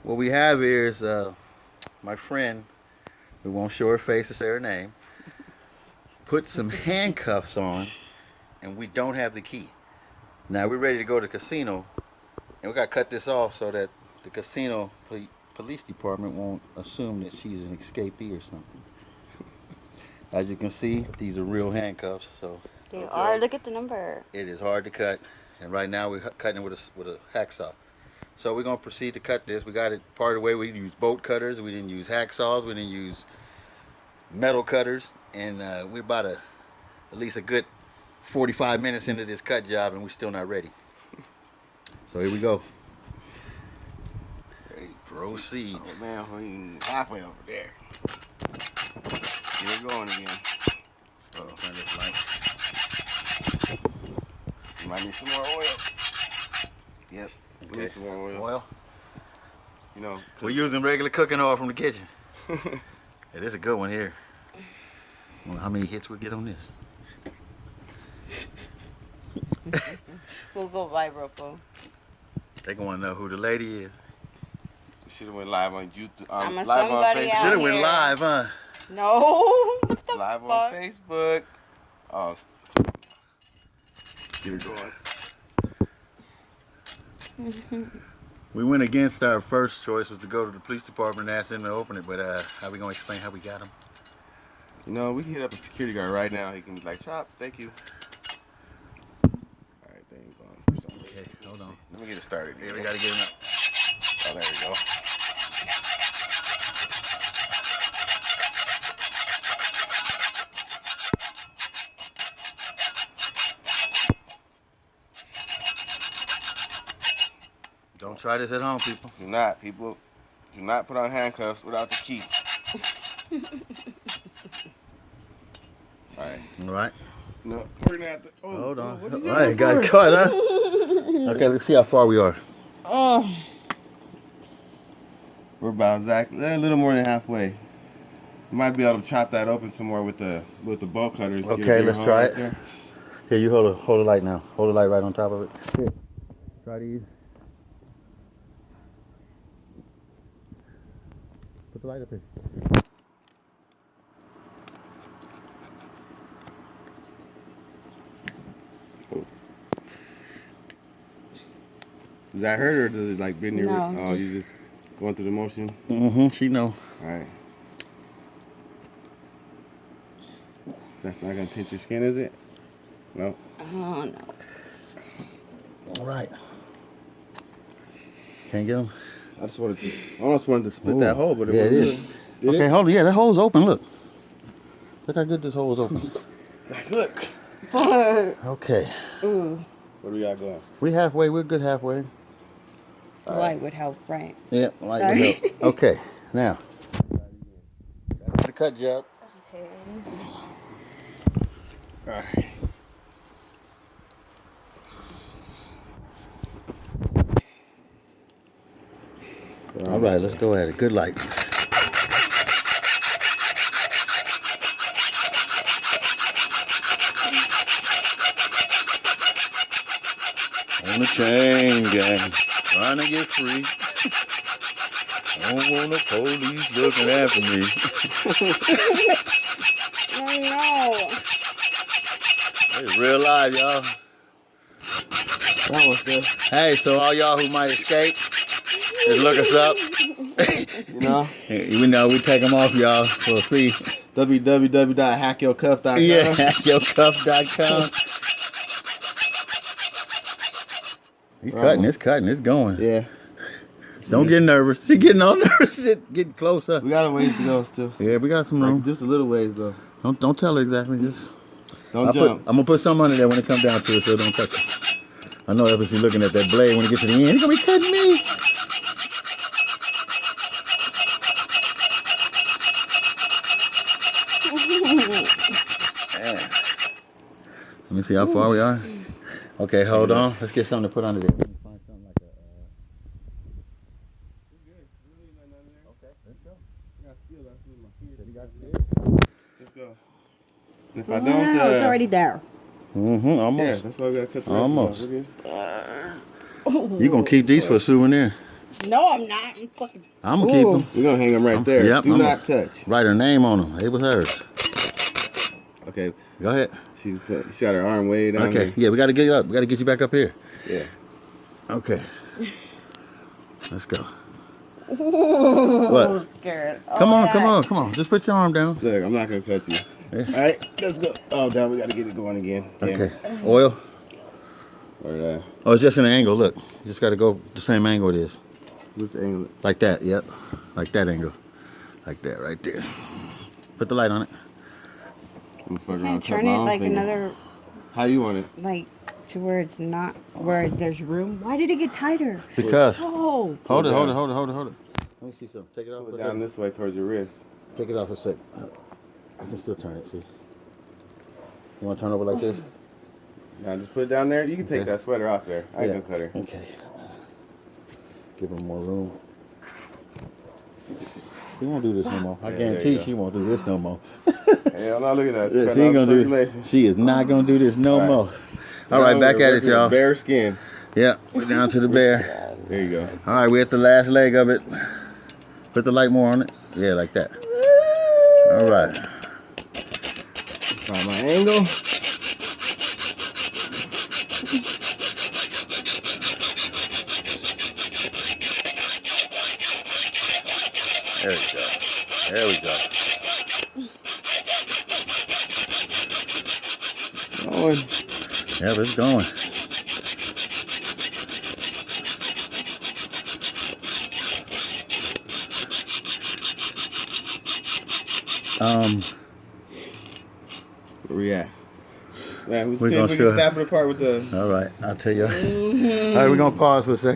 What we have here is my friend, who won't show her face or say her name, put some handcuffs on, and we don't have the key. Now we're ready to go to the casino, and we got to cut this off so that the casino police department won't assume that she's an escapee or something. As you can see, these are real handcuffs, so They are. Look at the number. it is hard to cut, and right now we're cutting it with a hacksaw. So we're gonna proceed to cut this. We got it part of the way. We didn't use bolt cutters. We didn't use hacksaws. We didn't use metal cutters, and we're about at least a good 45 minutes into this cut job, and we're still not ready. So here we go. Ready? Proceed. Oh man, we're halfway over there. Here we going again. Oh, turn this light. You might need some more oil. Yep. We Okay. need some more oil. Oil. You know, We're using regular cooking oil from the kitchen. It is a good one here. I wonder how many hits we get on this. We'll go viral, bro. They gonna know who the lady is. we should have went live on YouTube. I'm a live on somebody Facebook. out Should have went here. live, huh? No. What the Live fuck? on Facebook. Oh, get it going. We went against our first choice, was to go to the police department and ask them to open it, but how we gonna explain how we got them? You know, we can hit up a security guard right now. He can be like, "Chop, thank you." All right, they ain't going for some reason. Okay, hold on. Let me get it started. Yeah, we gotta get him up. Oh, there we go. Don't try this at home, people. Do not, people. Do not put on handcuffs without the key. All right. All right. No, we're gonna have to. Oh, Hold on. What did you All right, do got for? caught, huh? Okay, let's see how far we are. Oh. We're about exactly a little more than halfway. You might be able to chop that open some more with the bolt cutters. Get a Okay, bigger let's hole try right it. there. Here, you hold the light now. Hold the light right on top of it. Here. Try these. Put the light up here. Does that hurt or does it like bend your? No, Oh, you just going through the motion. Mm-hmm. She know. All right. That's not gonna pinch your skin, is it? No. Oh no. All right. Can't get them. I almost wanted to split that hole, but it Yeah, it wasn't is. good. Okay, hold it. Yeah, that hole's open. Look. Look how good this hole is open. Zach, look. Okay. Ooh. What do we got going? We halfway. We're good halfway. Light would help, right? Yeah, light Sorry. will help. Okay, now. That's the cut job. Okay. All right. All right, let's go at it. Good light. On the chain gang, trying to get free. Don't want the police looking after me. Oh no. It's real live, y'all. Almost there. Hey, so all y'all who might escape, just look us up. You know? We know we take them off, y'all, for a fee. www.hackyourcuff.com. Yeah, hackyourcuff.com. He's cutting, it's going. Yeah. Don't get nervous. She's getting all nervous. Getting closer. We got a ways to go still. Yeah, we got some room. Like, just a little ways though. Don't tell her exactly. Just Don't I'm jump. gonna put something under there when it comes down to it, so don't touch it. I know ever she's looking at that blade when it gets to the end. He's gonna be cutting me. Yeah. Let me see how far we are. Okay, hold on. Let's get something to put under there. Find something like a. Okay, let's go. Let's go. If I No, don't, it's already there. Mm-hmm. Almost. yeah, that's why we gotta cut the rest Almost. of it off. We're good. You gonna keep these for a souvenir? No, I'm not. I'm fucking. I'm gonna keep Ooh. them. We're gonna hang them right there. Yep, Do I'm not touch. Write her name on them. It was hers. Okay. Go ahead. She got her arm way down Okay. here. Yeah, we gotta get you up. We gotta get you back up here. Yeah. Okay. Let's go. Ooh, What? scared. Come Oh, on, God. come on, come on. Just put your arm down. Look, I'm not gonna cut you. Yeah. All right, let's go. Oh, damn, we gotta get it going again. Damn. Okay. Oil. Or Oh, it's just an angle. Look, you just gotta go the same angle it is. what's the angle? Like that. Yep. Like that angle. Like that right there. Put the light on it. I'm fucking Can I around. cut turn my it own like finger. another, How you want it? like, to where it's not, where there's room? Why did it get tighter? Because. Oh. Hold it, Pull hold down. it, hold it, hold it, hold it. Let me see something. Take it off. Pull it down this way towards your wrist. Take it off for a sec. I can still turn it, see. You want to turn over like this? Now just put it down there. You can take Okay. that sweater off there. I ain't Yeah. gonna cut her. Okay. Give her more room. She won't do this no more. I Yeah, there guarantee you go. she won't do this no more. Hell no, look at that. Yeah, It's she ain't cutting off gonna do. circulation. She is not gonna do this no All right. more. All right, Now back we're at it, working with y'all. bare skin. Yeah, we're down to the bear. There you go. All right, we're at the last leg of it. Put the light more on it. Yeah, like that. All right. Find my angle. There we go. There we go. Going. Yeah, it's going. Where we at? Man, We're see gonna if we can still- snap it apart with the. All right, I'll tell you. All right, we're gonna pause for a second.